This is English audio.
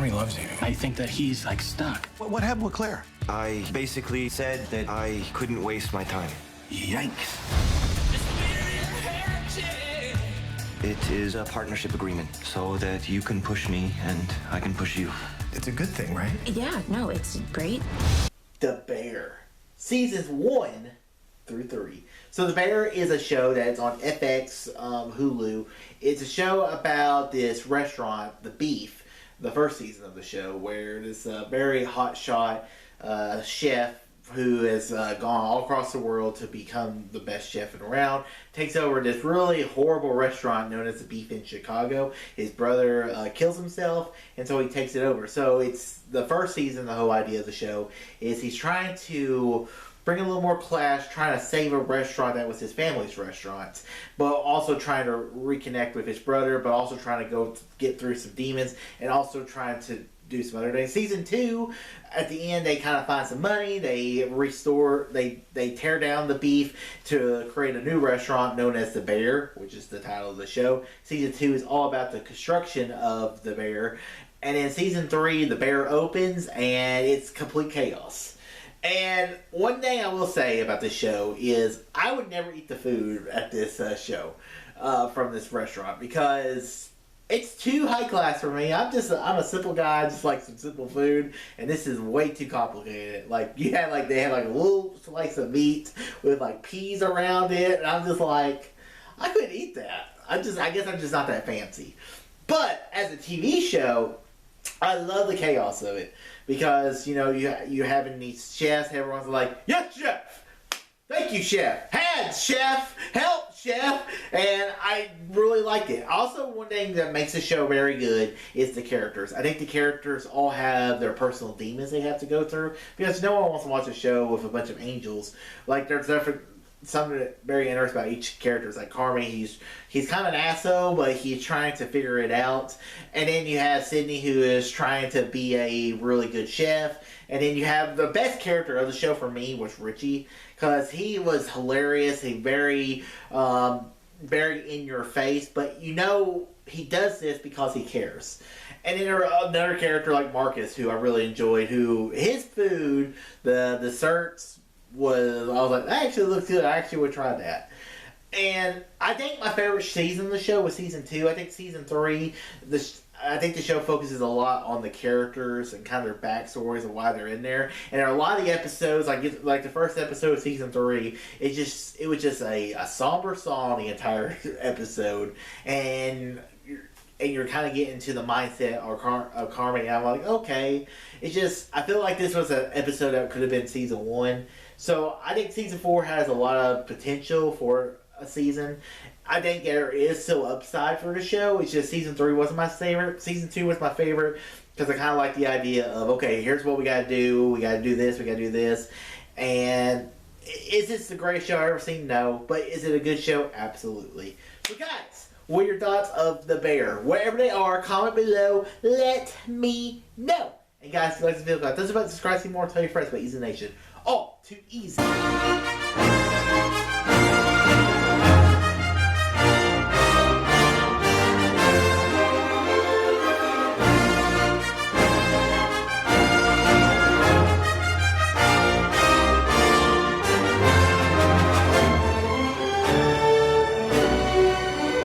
Carmy loves you. I think that he's like stuck. What happened with Claire? I basically said that I couldn't waste my time. Yikes. It is a partnership agreement so that you can push me and I can push you. It's a good thing, right? Yeah, no, it's great. The Bear, seasons 1 through 3. So The Bear is a show that's on FX, Hulu. It's a show about this restaurant, The Beef, the first season of the show, where this very hotshot chef who has gone all across the world to become the best chef around, takes over this really horrible restaurant known as The Beef in Chicago. His brother kills himself, and so he takes it over. So it's the first season, the whole idea of the show is he's trying to bring a little more class, trying to save a restaurant that was his family's restaurant, but also trying to reconnect with his brother, but also trying to go get through some demons, and also trying to do some other things. Season 2, at the end, they kind of find some money. They restore, they tear down the Beef to create a new restaurant known as The Bear, which is the title of the show. Season 2 is all about the construction of The Bear. And in Season 3, The Bear opens, and it's complete chaos. And one thing I will say about this show is I would never eat the food at this show from this restaurant because it's too high class for me. I'm a simple guy, just like some simple food, and this is way too complicated. Like they had like a little slice of meat with like peas around it, and I'm just like, I couldn't eat that. I guess I'm just not that fancy. But as a TV show, I love the chaos of it because you having these chefs, everyone's like, yes, chef. Thank you, chef. Hands, chef. Help, chef. And I really like it. Also, one thing that makes the show very good is the characters. I think the characters all have their personal demons they have to go through because no one wants to watch a show with a bunch of angels. Like, there's something very interesting about each character. It's like Carmy, he's kind of an asshole, but he's trying to figure it out. And then you have Sydney, who is trying to be a really good chef. And then you have the best character of the show for me was Richie, because he was hilarious. He very in your face, but he does this because he cares. And then another character like Marcus, who I really enjoyed, who his food, the desserts, I was like, that actually looks good. I actually would try that. And I think my favorite season of the show was season 2. I think season 3, I think the show focuses a lot on the characters and kind of their backstories and why they're in there. And a lot of the episodes, like the first episode of season 3, it was just a somber song the entire episode, and you're kind of getting to the mindset of Carmy. And I'm like, okay, I feel like this was an episode that could have been season 1. So I think season 4 has a lot of potential for a season. I think there is still upside for the show. It's just season 3 wasn't my favorite. Season 2 was my favorite because I kind of like the idea of, okay, here's what we got to do. We got to do this. We got to do this. And is this the greatest show I've ever seen? No. But is it a good show? Absolutely. So guys, what are your thoughts of The Bear? Wherever they are, comment below. Let me know. And guys, if you like this video, guys, don't forget to subscribe, see more, tell your friends about Easy Nation. All too easy.